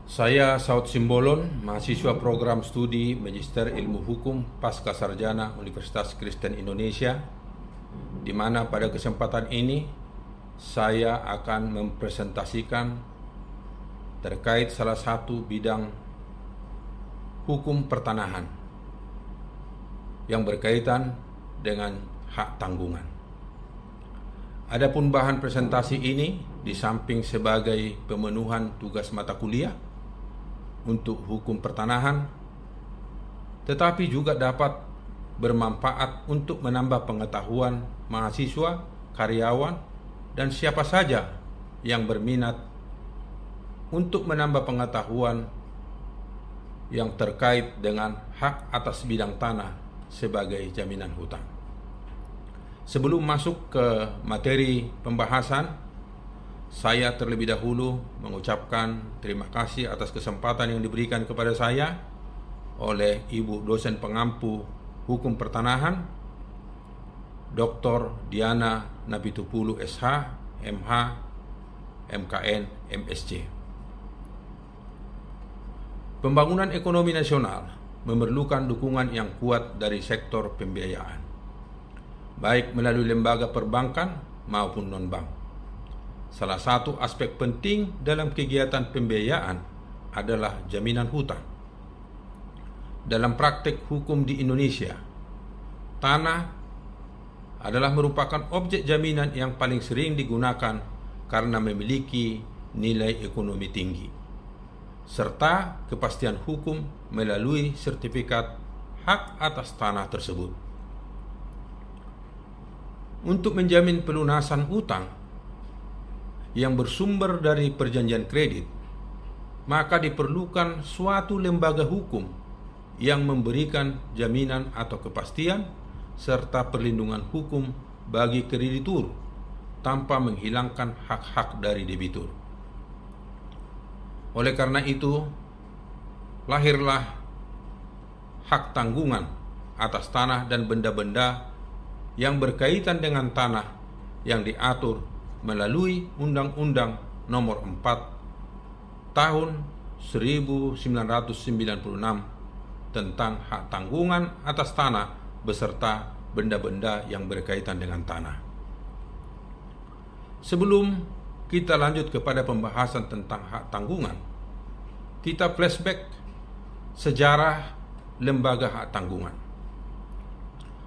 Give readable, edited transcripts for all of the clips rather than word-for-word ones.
Saya Saud Simbolon, mahasiswa program studi Magister Ilmu Hukum Pasca Sarjana Universitas Kristen Indonesia, di mana pada kesempatan ini saya akan mempresentasikan terkait salah satu bidang hukum pertanahan yang berkaitan dengan hak tanggungan. Adapun bahan presentasi ini di samping sebagai pemenuhan tugas mata kuliah untuk hukum pertanahan, tetapi juga dapat bermanfaat untuk menambah pengetahuan mahasiswa, karyawan, dan siapa saja yang berminat untuk menambah pengetahuan yang terkait dengan hak atas bidang tanah sebagai jaminan hutang. Sebelum masuk ke materi pembahasan, saya terlebih dahulu mengucapkan terima kasih atas kesempatan yang diberikan kepada saya oleh Ibu dosen pengampu hukum pertanahan, Dr. Diana Nabitupulu SH, MH, MKN, MSc. Pembangunan ekonomi nasional memerlukan dukungan yang kuat dari sektor pembiayaan, baik melalui lembaga perbankan maupun non-bank. Salah satu aspek penting dalam kegiatan pembiayaan adalah jaminan hutang. Dalam praktek hukum di Indonesia, tanah adalah merupakan objek jaminan yang paling sering digunakan karena memiliki nilai ekonomi tinggi, serta kepastian hukum melalui sertifikat hak atas tanah tersebut. Untuk menjamin pelunasan hutang yang bersumber dari perjanjian kredit, maka diperlukan suatu lembaga hukum yang memberikan jaminan atau kepastian serta perlindungan hukum bagi kreditur tanpa menghilangkan hak-hak dari debitur. Oleh karena itu, lahirlah hak tanggungan atas tanah dan benda-benda yang berkaitan dengan tanah yang diatur melalui Undang-Undang Nomor 4 Tahun 1996 tentang hak tanggungan atas tanah beserta benda-benda yang berkaitan dengan tanah. Sebelum kita lanjut kepada pembahasan tentang hak tanggungan, kita flashback sejarah lembaga hak tanggungan.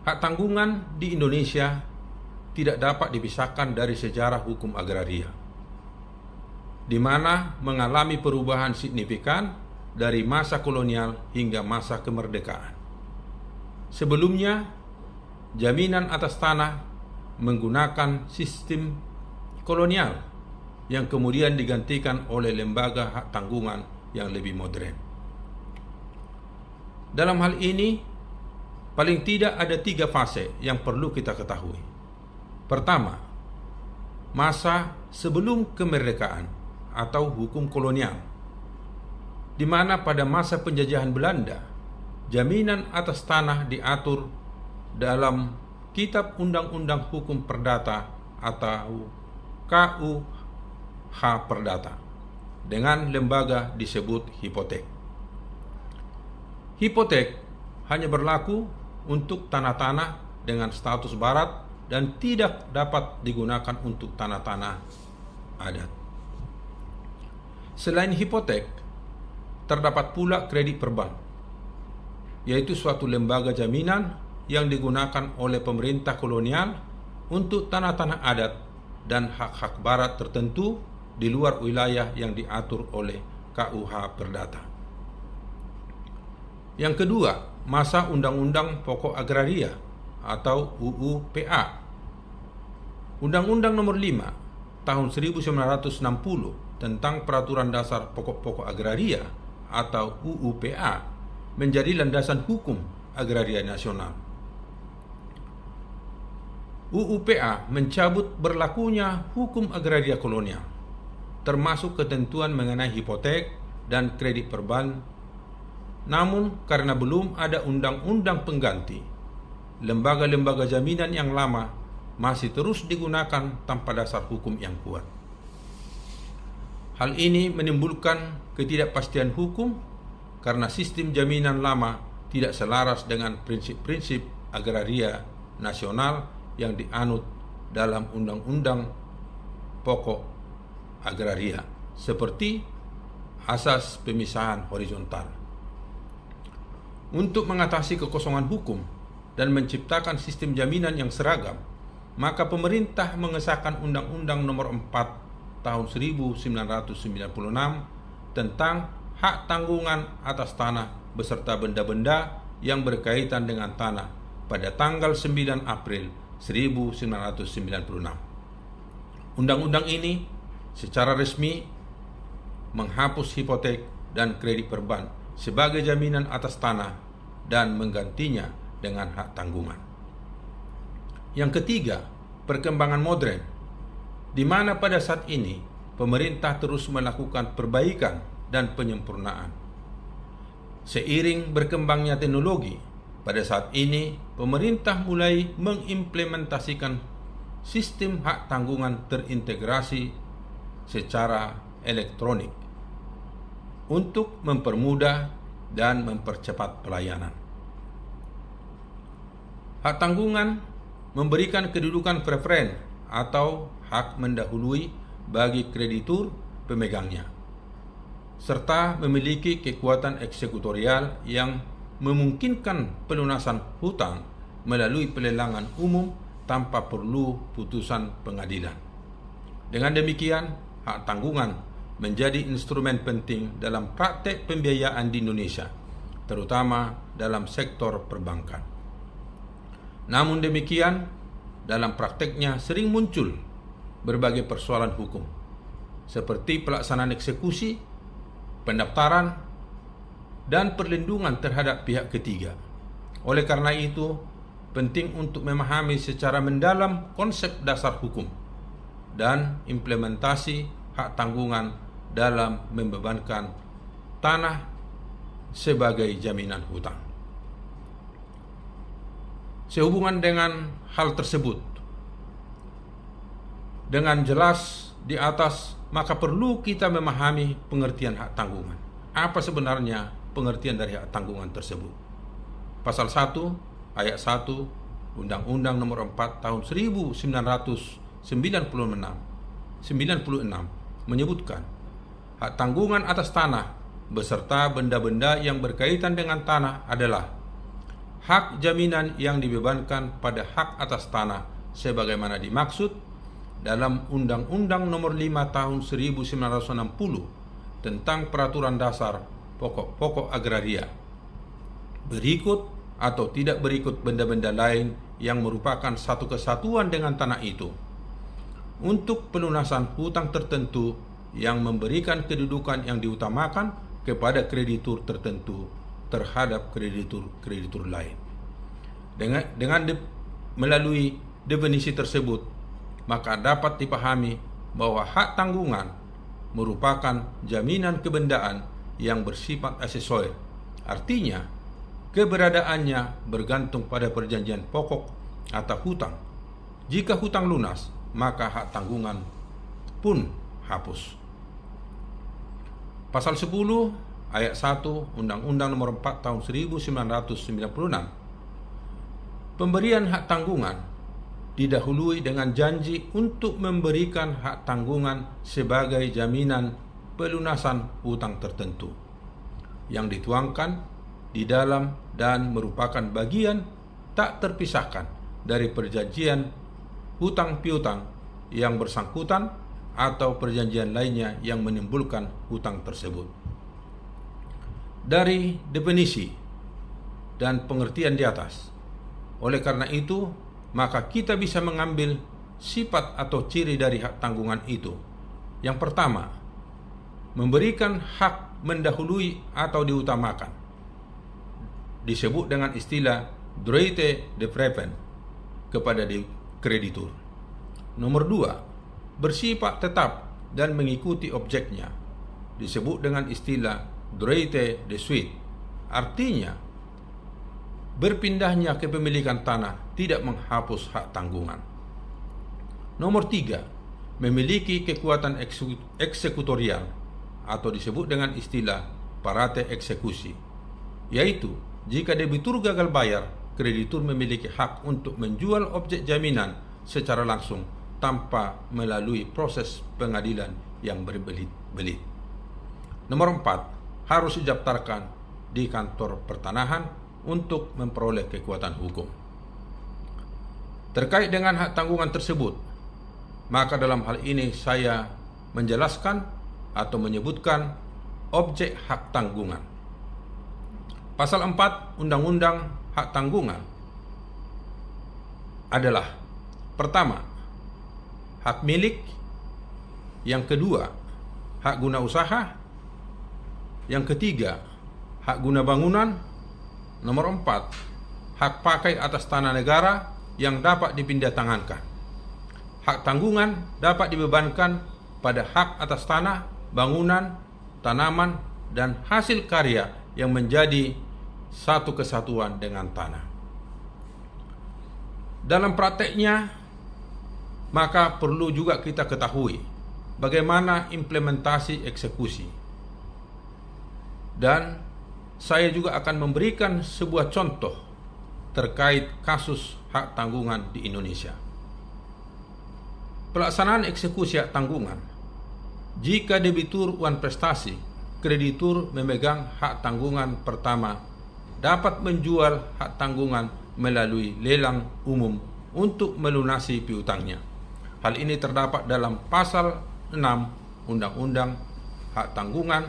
Hak tanggungan di Indonesia tidak dapat dipisahkan dari sejarah hukum agraria, di mana mengalami perubahan signifikan dari masa kolonial hingga masa kemerdekaan. Sebelumnya, jaminan atas tanah menggunakan sistem kolonial yang kemudian digantikan oleh lembaga hak tanggungan yang lebih modern. Dalam hal ini, paling tidak ada 3 fase yang perlu kita ketahui. Pertama, masa sebelum kemerdekaan atau hukum kolonial, di mana pada masa penjajahan Belanda, jaminan atas tanah diatur dalam Kitab Undang-Undang Hukum Perdata atau KUH Perdata dengan lembaga disebut hipotek. Hipotek hanya berlaku untuk tanah-tanah dengan status barat dan tidak dapat digunakan untuk tanah-tanah adat. Selain hipotek, terdapat pula kredit perban, yaitu suatu lembaga jaminan yang digunakan oleh pemerintah kolonial untuk tanah-tanah adat dan hak-hak barat tertentu di luar wilayah yang diatur oleh KUH Perdata. Yang kedua, masa Undang-Undang Pokok Agraria atau UU-PA. Undang-Undang Nomor 5 Tahun 1960 tentang Peraturan Dasar Pokok-Pokok Agraria atau UU-PA menjadi landasan hukum agraria nasional. UU-PA mencabut berlakunya hukum agraria kolonial, termasuk ketentuan mengenai hipotek dan kredit perban. Namun karena belum ada undang-undang pengganti, lembaga-lembaga jaminan yang lama masih terus digunakan tanpa dasar hukum yang kuat. Hal ini menimbulkan ketidakpastian hukum karena sistem jaminan lama tidak selaras dengan prinsip-prinsip agraria nasional yang dianut dalam Undang-Undang Pokok Agraria, seperti asas pemisahan horizontal. Untuk mengatasi kekosongan hukum dan menciptakan sistem jaminan yang seragam, maka pemerintah mengesahkan Undang-Undang Nomor 4 Tahun 1996 tentang hak tanggungan atas tanah beserta benda-benda yang berkaitan dengan tanah pada tanggal 9 April 1996. Undang-undang ini secara resmi menghapus hipotek dan kredit perban sebagai jaminan atas tanah dan menggantinya dengan hak tanggungan. Yang ketiga, perkembangan modern, di mana pada saat ini pemerintah terus melakukan perbaikan dan penyempurnaan. Seiring berkembangnya teknologi, pada saat ini pemerintah mulai mengimplementasikan sistem hak tanggungan terintegrasi secara elektronik untuk mempermudah dan mempercepat pelayanan. Hak tanggungan memberikan kedudukan preferen atau hak mendahului bagi kreditur pemegangnya, serta memiliki kekuatan eksekutorial yang memungkinkan pelunasan hutang melalui pelelangan umum tanpa perlu putusan pengadilan. Dengan demikian, hak tanggungan menjadi instrumen penting dalam praktek pembiayaan di Indonesia, terutama dalam sektor perbankan. Namun demikian, dalam prakteknya sering muncul berbagai persoalan hukum, seperti pelaksanaan eksekusi, pendaftaran, dan perlindungan terhadap pihak ketiga. Oleh karena itu, penting untuk memahami secara mendalam konsep dasar hukum dan implementasi hak tanggungan dalam membebankan tanah sebagai jaminan hutang. Sehubungan dengan hal tersebut, dengan jelas di atas, maka perlu kita memahami pengertian hak tanggungan. Apa sebenarnya pengertian dari hak tanggungan tersebut? Pasal 1 ayat 1 Undang-Undang Nomor 4 Tahun 1996 menyebutkan hak tanggungan atas tanah beserta benda-benda yang berkaitan dengan tanah adalah hak jaminan yang dibebankan pada hak atas tanah sebagaimana dimaksud dalam Undang-Undang Nomor 5 Tahun 1960 tentang Peraturan Dasar Pokok-Pokok Agraria. Berikut atau tidak berikut benda-benda lain yang merupakan satu kesatuan dengan tanah itu, untuk pelunasan hutang tertentu yang memberikan kedudukan yang diutamakan kepada kreditur tertentu terhadap kreditur lain. Melalui definisi tersebut, maka dapat dipahami bahwa hak tanggungan merupakan jaminan kebendaan yang bersifat aksesoris. Artinya, keberadaannya bergantung pada perjanjian pokok atau hutang. Jika hutang lunas, maka hak tanggungan pun hapus. Pasal 10 ayat 1 Undang-Undang Nomor 4 Tahun 1996, pemberian hak tanggungan didahului dengan janji untuk memberikan hak tanggungan sebagai jaminan pelunasan hutang tertentu yang dituangkan di dalam dan merupakan bagian tak terpisahkan dari perjanjian hutang piutang yang bersangkutan atau perjanjian lainnya yang menimbulkan hutang tersebut. Dari definisi dan pengertian di atas, oleh karena itu, maka kita bisa mengambil sifat atau ciri dari hak tanggungan itu. Yang pertama, memberikan hak mendahului atau diutamakan, disebut dengan istilah droit de préférence kepada kreditur. Nomor 2, bersifat tetap dan mengikuti objeknya, disebut dengan istilah droit de suite. Artinya, berpindahnya kepemilikan tanah tidak menghapus hak tanggungan. Nomor 3, memiliki kekuatan eksekutorial atau disebut dengan istilah parate eksekusi, yaitu jika debitur gagal bayar, kreditur memiliki hak untuk menjual objek jaminan secara langsung tanpa melalui proses pengadilan yang berbelit-belit. Nomor 4, harus didaftarkan di kantor pertanahan untuk memperoleh kekuatan hukum. Terkait dengan hak tanggungan tersebut, maka dalam hal ini saya menjelaskan atau menyebutkan objek hak tanggungan. Pasal 4 Undang-Undang Hak Tanggungan adalah: pertama, hak milik; yang kedua, hak guna usaha; yang ketiga, hak guna bangunan; nomor 4, hak pakai atas tanah negara yang dapat dipindahtangankan. Hak tanggungan dapat dibebankan pada hak atas tanah, bangunan, tanaman, dan hasil karya yang menjadi satu kesatuan dengan tanah. Dalam prakteknya, maka perlu juga kita ketahui bagaimana implementasi eksekusi. Dan saya juga akan memberikan sebuah contoh terkait kasus hak tanggungan di Indonesia. Pelaksanaan eksekusi hak tanggungan: jika debitur uang prestasi, kreditur memegang hak tanggungan pertama dapat menjual hak tanggungan melalui lelang umum untuk melunasi piutangnya. Hal ini terdapat dalam pasal 6 Undang-Undang Hak Tanggungan,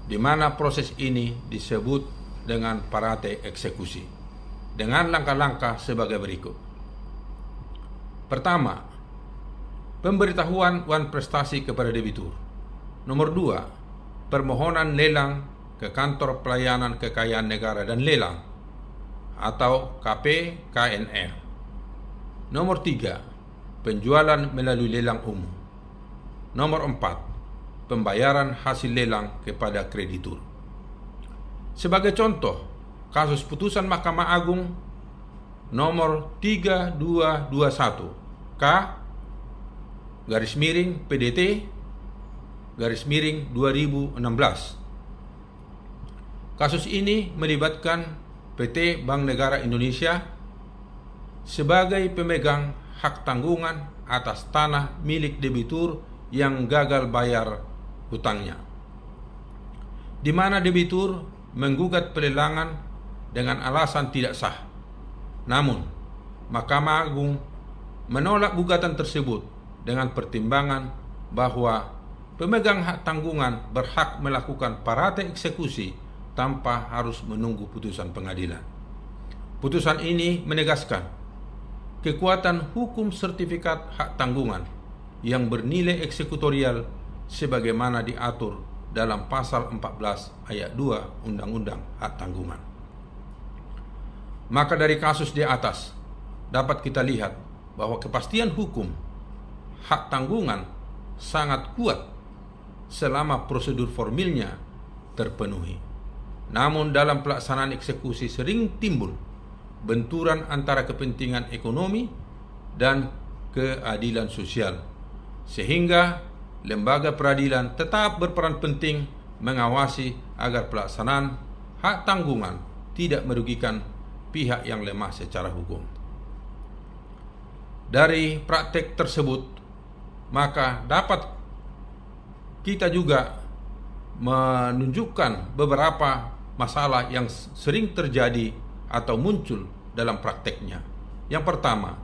di mana proses ini disebut dengan parate eksekusi, dengan langkah-langkah sebagai berikut. Pertama, pemberitahuan uang prestasi kepada debitur. Nomor 2, permohonan lelang ke Kantor Pelayanan Kekayaan Negara dan Lelang atau KPKNL. Nomor 3, penjualan melalui lelang umum. Nomor 4, pembayaran hasil lelang kepada kreditur. Sebagai contoh, kasus putusan Mahkamah Agung nomor 3221 K/PDT/2016. Kasus ini melibatkan PT Bank Negara Indonesia sebagai pemegang hak tanggungan atas tanah milik debitur yang gagal bayar hutangnya, di mana debitur menggugat pelelangan dengan alasan tidak sah. Namun, Mahkamah Agung menolak gugatan tersebut dengan pertimbangan bahwa pemegang hak tanggungan berhak melakukan parate eksekusi tanpa harus menunggu putusan pengadilan. Putusan ini menegaskan kekuatan hukum sertifikat hak tanggungan yang bernilai eksekutorial sebagaimana diatur dalam pasal 14 ayat 2 Undang-Undang Hak Tanggungan. Maka dari kasus di atas dapat kita lihat bahwa kepastian hukum hak tanggungan sangat kuat selama prosedur formilnya terpenuhi. Namun dalam pelaksanaan eksekusi sering timbul benturan antara kepentingan ekonomi dan keadilan sosial, sehingga lembaga peradilan tetap berperan penting mengawasi agar pelaksanaan hak tanggungan tidak merugikan pihak yang lemah secara hukum. Dari praktek tersebut, maka dapat kita juga menunjukkan beberapa masalah yang sering terjadi atau muncul dalam prakteknya. Yang pertama,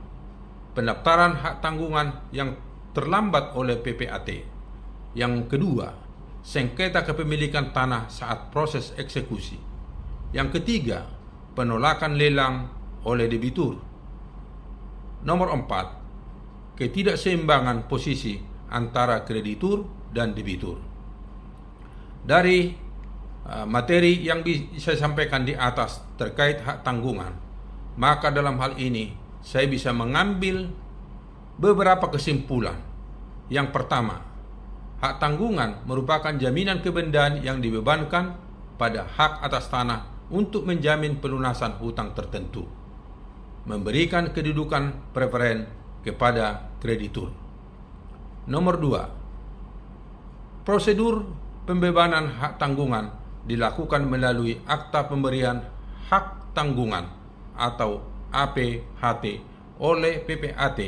pendaftaran hak tanggungan yang terlambat oleh PPAT. Yang kedua, sengketa kepemilikan tanah saat proses eksekusi. Yang ketiga, penolakan lelang oleh debitur. Nomor 4, ketidakseimbangan posisi antara kreditur dan debitur. Dari materi yang saya sampaikan di atas terkait hak tanggungan, maka dalam hal ini saya bisa mengambil beberapa kesimpulan. Yang pertama, hak tanggungan merupakan jaminan kebendaan yang dibebankan pada hak atas tanah untuk menjamin pelunasan hutang tertentu, memberikan kedudukan preferen kepada kreditur. Nomor 2, prosedur pembebanan hak tanggungan dilakukan melalui Akta Pemberian Hak Tanggungan atau APHT oleh PPAT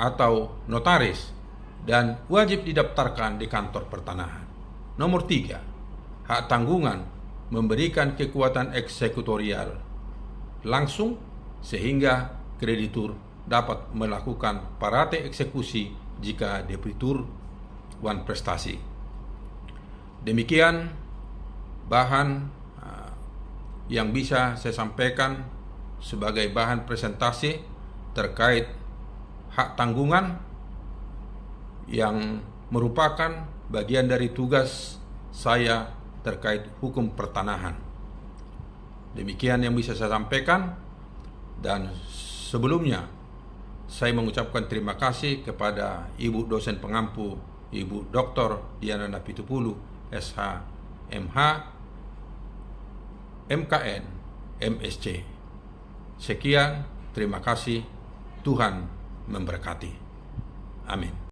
atau notaris dan wajib didaftarkan di kantor pertanahan. Nomor 3, hak tanggungan memberikan kekuatan eksekutorial langsung sehingga kreditur dapat melakukan parate eksekusi jika debitur wan prestasi. Demikian bahan yang bisa saya sampaikan sebagai bahan presentasi terkait hak tanggungan yang merupakan bagian dari tugas saya terkait hukum pertanahan. Demikian yang bisa saya sampaikan, dan sebelumnya saya mengucapkan terima kasih kepada Ibu dosen pengampu, Ibu Dr. Diana Napitupulu, SH, MH, MKN, MSc. Sekian, terima kasih. Tuhan memberkati. Amin.